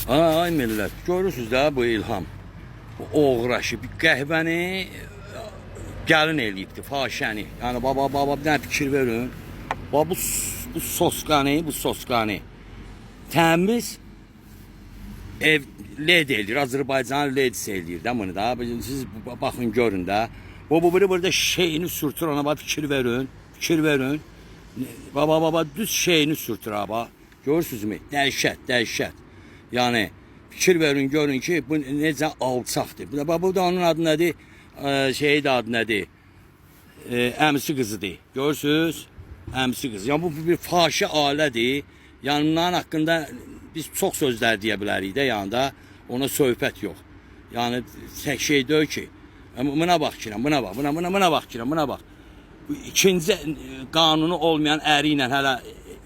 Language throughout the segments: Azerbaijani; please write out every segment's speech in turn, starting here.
Ay millət, görürsünüz də bu İlham. Bu oğraşı, bir qəhvəni gəlin eləyibdi, faşəni. Yəni baba bir dənə fikir verin. Bu sosqanı təmiz ev led eləyir, Azərbaycan led eləyir də bunu da. Siz baxın görün də. Bu burada şeyini sürtür, ona bax fikir verin. Baba düz şeyini sürtür abi. Görürsünüzmü? Dəhşət. Yani fikir verin görün ki bu necə alçaqdır. Bu da onun adı nədir? Şeyi de adı nədir? Əmsi qızıdır. Görürsünüz? Əmsi qızı. Yani bu bir faşi alədir. Yani bunların haqqında biz çox sözlər deyə bilərik də yanında. Ona söhbət yox. Yani tek şey deyil ki. Buna bax kirəm, buna bax. Bu ikinci qanunu olmayan əri ilə hələ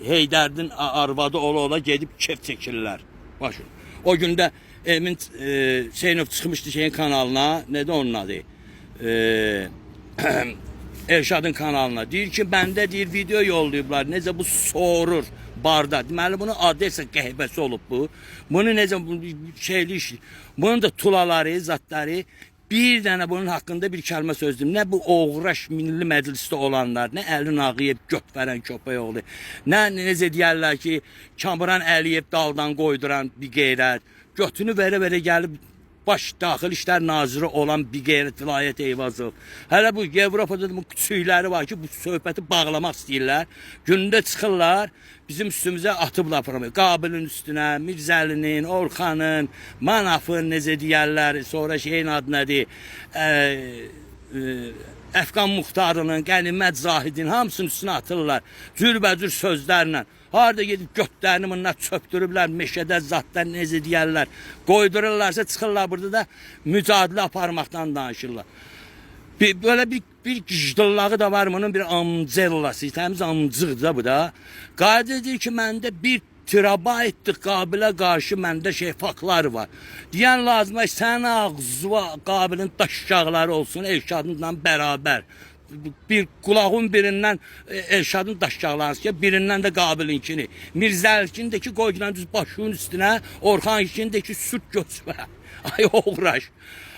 Heydərdin arvadı ola gedib kef çəkirlər. Başın. O günde Emin Hüseynov çıxmışdı şeyin kanalına. Nədir onun adı? Elşadın kanalına. Deyir ki, bəndə deyir video yollayıblar. Necə bu soğurur barda. Deməli bunun adresa qəhbəsi olub bu. Bunu necə şeyli iş. Bunun da tulaları, zatları. Bir dənə bunun haqqında bir kəlmə söz deyim. Nə bu oğraş Milli Məclisdə olanlar, nə Əlin Ağayev göt verən köpək oğlu, nə necə deyərlər ki, Kamran Əliyev daldan qoyduran bir qeyrət, götünü verə gəlib baş daxil işlər naziri olan bir qeyrət Vilayət Eyvazov. Hələ bu Avropada bu küçükləri var ki, bu söhbəti bağlamaq istəyirlər. Gündə çıxırlar, bizim üstümüzə atıblar proqramı. Qabilin üstünə, Mirzəlinin, Orxanın, Manafın necə deyərlər, sonra şeyin adı nədir? Əfqan Muxtarının, Qənimət Zahidin hamısının üstünə atırlar. Cürbəcür sözlərlə. Harada gedib götlərini bunlar çöpdürüblər, meşədə zatlar necə deyərlər. Qoydururlarsa çıxırlar burada da mücadilə aparmaqdan danışırlar. Böyle bir gicdillağı da var bunun, bir amcellası, təmiz amcıqdır da bu da. Qayda edir ki, məndə bir terabaytdır Qabilə qarşı məndə faktlar var. Deyən lazım ki, sənin ağzı Qabilin daşşaqları olsun Elşadınla bərabər. Bir kulağın birindən Elşadın daşşaqlarını ki, birindən də Qabilinkini. Mirzəlikindəki qoydulan düz başının üstünə, Orxankindəki süt götürə. Ay oğraş.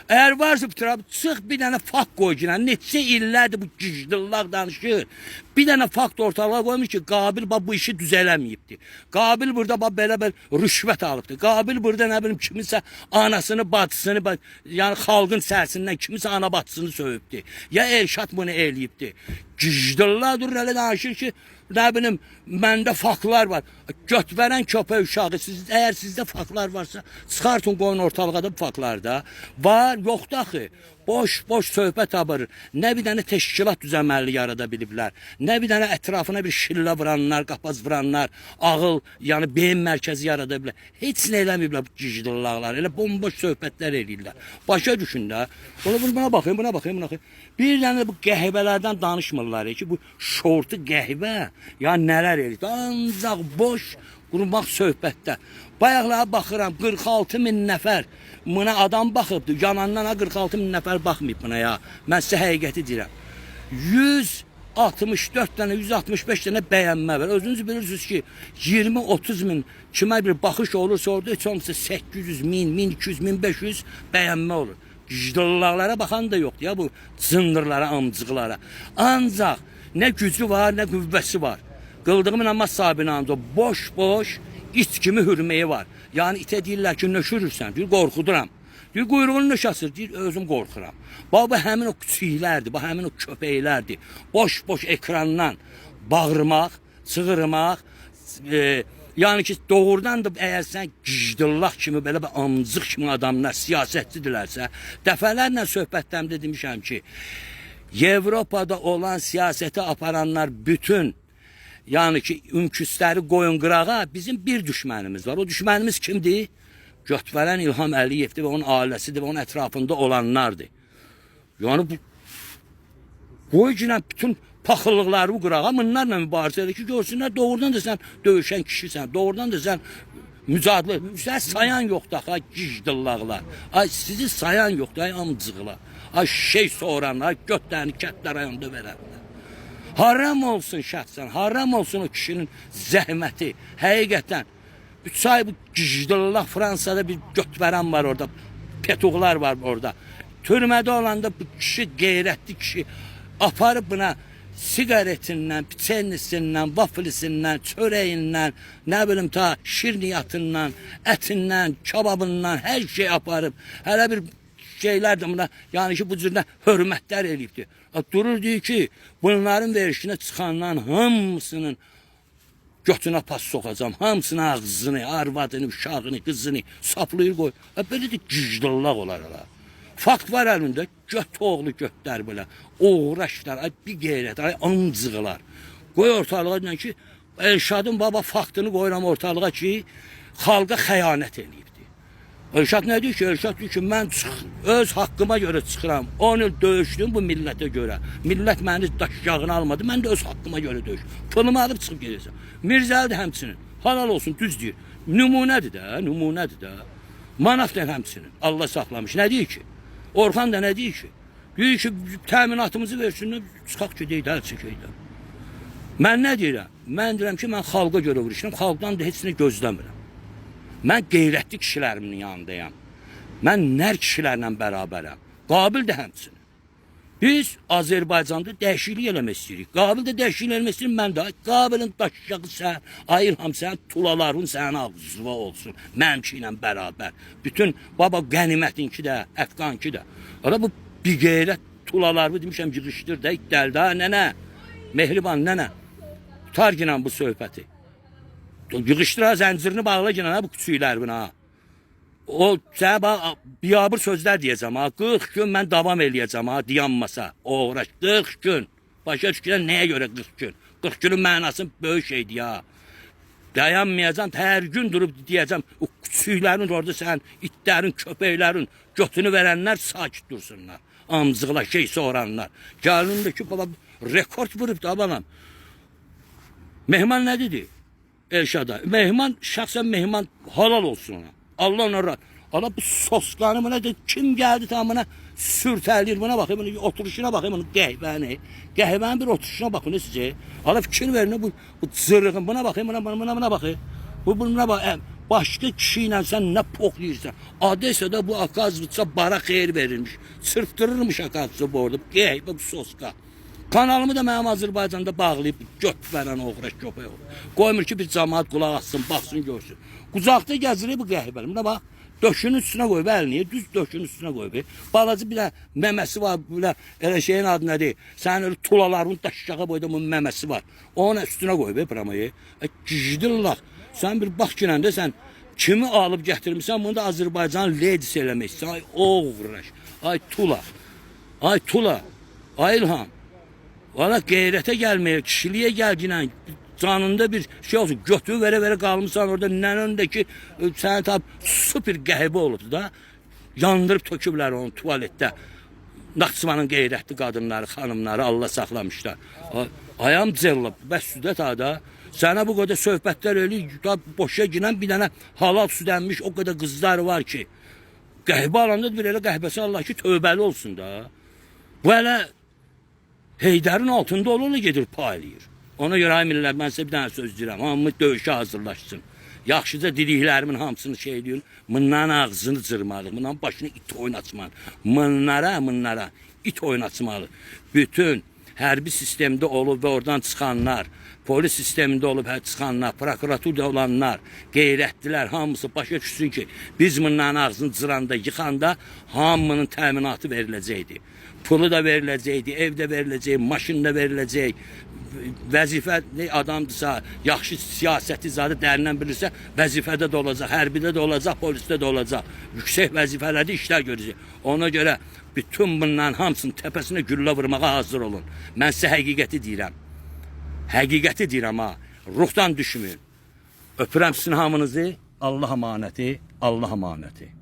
Eğer varsa bu tarafı çıx bir dənə fakt koy ki, neçə illərdir bu gicdillaq danışır. Bir dənə fakt ortalığa koymuş ki, Qabil bu işi düzələməyibdi. Qabil burada belə rüşvət alıbdı. Qabil burada nə bilim kiminsə anasını, bacısını, yani xalqın sərsindən kiminsə ana bacısını söyübdü. Ya Elşad bunu eləyibdi. Gicdillaq durur elə danışır ki, ne bileyim məndə faktlar var. Göt verən köpək uşağı, eğer sizde faktlar varsa çıxartın qoyun ortalığa da bu faktlar da. Var, yoxdur axı. Boş söhbət aparır. Nə bir dənə təşkilat düzəməlli yarada biliblər. Nə bir dənə ətrafına bir şillə vuranlar, qapaz vuranlar, ağıl, yəni beyin mərkəzi yarada biliblər. Heç nə eləməyiblər bu gicdillaqlar. Elə bomboş söhbətlər eləyirlər. Başa düşün də. Buna baxın. Bir dənə bu qəhbələrdən danışmırlar ki, bu şortu qəhbə, ya nələr eləyir. Ancaq boş qurmaq söhbətdə. Bayaqlara baxıram 46 min nəfər buna adam baxıbdı. Yanandan 46 min nəfər baxmayıb buna ya. Mən sizə həqiqəti deyirəm. 164 dənə, 165 dənə bəyənmə var. Özünüz bilirsiniz ki 20-30 min kimə bir baxış olursa orada heç olmasa 800 min, 1200, 1500 bəyənmə olur. Gicdillaqlara baxan da yoxdur ya bu zındırlara, amcıqlara. Ancaq nə gücü var, nə qüvvəsi var. Qıldığım namaz sahibinin ancaq boş it kimi hürməyi var. Yani ite deyirlər ki, nöşürürsən, deyir, qorxuduram. Deyir, quyruğunu nöşasır, deyir, özüm qorxuram. Bu həmin o küçüklərdir, bu həmin o köpəklərdir. Boş ekrandan bağırmaq, çığırmaq, yani ki, doğrudan da əgər sən gicdillaq kimi, belə bir amcıq kimi adamlar, siyasətçidirlərsə, dəfələrlə söhbətlərimdə demişəm ki, Avropada olan siyaseti aparanlar bütün, yani ki ünküsləri qoyun qırağa bizim bir düşmənimiz var. O düşmənimiz kimdir? Götverən İlham Əliyevdir və onun ailəsidir və onun ətrafında olanlardır. Yani bu qoy ki, bütün paxıllıqları bu qırağa bunlarla mübarizə edir ki, görsünlər doğrudan da sən döyüşən kişisən, doğrudan da sən mücadilə, sən sayan yoxdur, ay gicdillaqlar, ay sizi sayan yoxdur, ay amcıqlar, ay şey soğuranlar, götlərini kətlər ayında verənlər. Haram olsun şəxsən, haram olsun o kişinin zəhməti. Həqiqətən 3 ay bu gicdillah Fransada bir götveren var orada. Petuqlar var orada. Türmədə olanda bu kişi qeyrətli kişi aparıb buna sigaretindən, piçenisindən, vaflisindən, çöreğindən, nə bilim ta şirniyatından, ətindən, kababından hər şey aparıb. Hələ bir şeyler de buna yani ki bu cürdə hörmətlər eləyibdir. Durur deyir ki bunların verişinə çıxandan hamısının götüne pas sokacağım. Hamısının ağzını, arvadını, uşağını, kızını saplayır koy. Böyle de gicdillak olar ala. Fakt var elində, göt oğlu götlər belə. Uğraşlar, ay bir qeyrət, ay amcıqlar. Qoy ortalığa deyən ki, Elşadın baba faktını qoyuram ortalığa ki, xalqa xəyanət eləyibdir. Elşad nə deyir ki? Elşad deyir ki, mən öz haqqıma görə çıxıram. 10 il döyüşdüm bu millətə görə. Millət məni daşyağını almadı, mən də öz haqqıma görə döyüşdüm. Pılımı alıb çıxıb gedəcəm. Mirzəli də həmçinin. Halal olsun, düz deyir. Nümunədir də, nümunədir də. Manaf da həmçinin. Allah saxlamış. Nə deyir ki? Orxan da nə deyir ki? Deyir ki, təminatımızı versinlər, çıxaq gedək də, əl çəkək də. Mən nə deyirəm? Mən deyirəm ki, mən xalqa görə vuruşuram, xalqdan da heç nə gözləmirəm. Mən qeyrətli kişilərimin yanındayam. Mən nər kişilərlə bərabərəm. Qabil də həmçinin. Biz Azərbaycanda dəyişiklik eləmək istəyirik. Qabil də dəyişiklik eləmək istəyir, mən də. Qabilin daşyağı sən, ayırham sən, tulaların sənin ağzıva olsun. Mənimki ilə bərabər. Bütün baba qənimətinki də, ətqanki də. Ara bu bir qeyrət tulalarını demişəm yığışdır da, itdəl da, nənə. Mehriban nənə. Tutar ginən bu söhbəti. Yığışdıra zəncirini bağla ginən bu küçüklərin ha. O sənə biyabır sözlər deyəcəm ha. 40 gün mən davam eləyəcəm ha, dayanmasa. Uğraş 40 gün. Başa düşkən nəyə görə 40 gün? 40 günün mənası böyük şeydir ya. Dayanmayacam, hər gün durub deyəcəm. O küçüklərin orada sən, itlərin, köpəklərin götünü verənlər sakit dursunlar. Amzıqla şey soranlar. Gəlindəki baba rekord vurub da balam. Mehman nə dedi? Elşada. Mehman, şəxsən Mehman halal olsun ona. Allah ona rahat. Allah bu soskanı buna da kim geldi tamına sürtəlir buna bakayım, bunun oturuşuna bakayım, bunun qəhvəni. Qəhvənin bir oturuşuna bakın sizce. Allah fikir verin bu zırığın buna bakayım, buna bakayım. Buna bak. Başka kişiyle sen ne poklayırsan. Adrese de bu akazlıksa bara xeyir verilmiş. Sırftırırmış akazlığı bu orada. Qəhvə bu soska. Kanalımı da mənim Azərbaycanda bağlayıb göt verən uğraş köpək olur. Qoymur ki bir cemaat qulaq assın, baxsın, görsün. Qucaqda gəzirir bu qəhvəli. Buna bax, döşünün üstünə qoyub əlini, düz döşünün üstünə qoyub. Balacı bir də məməsi var, belə elə şeyin adı nədir? Sənin öyle tulaların daşağı boyda bunun məməsi var. Onun üstünə qoyub buramayı. Gicdirlər. Sən bir bax girəndə sən kimi alıb gətirmişsən, bunu da Azərbaycan ladies eləmişsən. Ay uğraş, ay tula, ay tula, ay İlham. Valla qeyrətə gəlməyə, kişiliyə gəlginən canında bir şey olsun. Götü verə qalmışsan orada nənəndəki sənə tab super qəhvə olubdu da. Yandırıb töküblər onu tualetdə. Naxçıvanın qeyrətli qadınları, xanımları Allah saxlamışlar. Ayam cəllab, bəs südət ada. Sənə bu qədər söhbətlər eləyir, boşa ginən bir dənə halal südənmiş o qədər qızlar var ki. Qəhvə alanda bir elə qəhvəsi Allah ki tövbəli olsun da. Bu elə Heydərin altında olurla gedir paylayır. Ona görə ay millət, mən sizə bir dənə söz deyirəm. Hamı döyüşə hazırlaşsın. Yaxşıca dediklərimin hamısını şey deyin. Mınların ağzını cırmalı. Mınların başını it oynatmalı. Mınlara it oynatmalı. Bütün hərbi sistemdə olub və oradan çıxanlar, polis sistemində olub çıxanlar, prokuraturda olanlar, qeyrətdilər, hamısı başa düşsün ki, biz mınların ağzını cıranda, yıxanda hamının təminatı veriləcəkdir. Pulu da veriləcəkdi, ev də veriləcək, maşın da veriləcək. Vəzifə adamdırsa, yaxşı siyasəti zadı dərindən bilirsə, vəzifədə də olacaq, hərbidə də olacaq, polisdə də olacaq. Yüksək vəzifələrdə işlər görəcək. Ona görə bütün bunların hamısının təpəsinə güllə vurmağa hazır olun. Mən sizə həqiqəti deyirəm. Həqiqəti deyirəm ha. Ruhdan düşməyin. Öpürəm sizin hamınızı. Allah əmanəti, Allah əmanəti.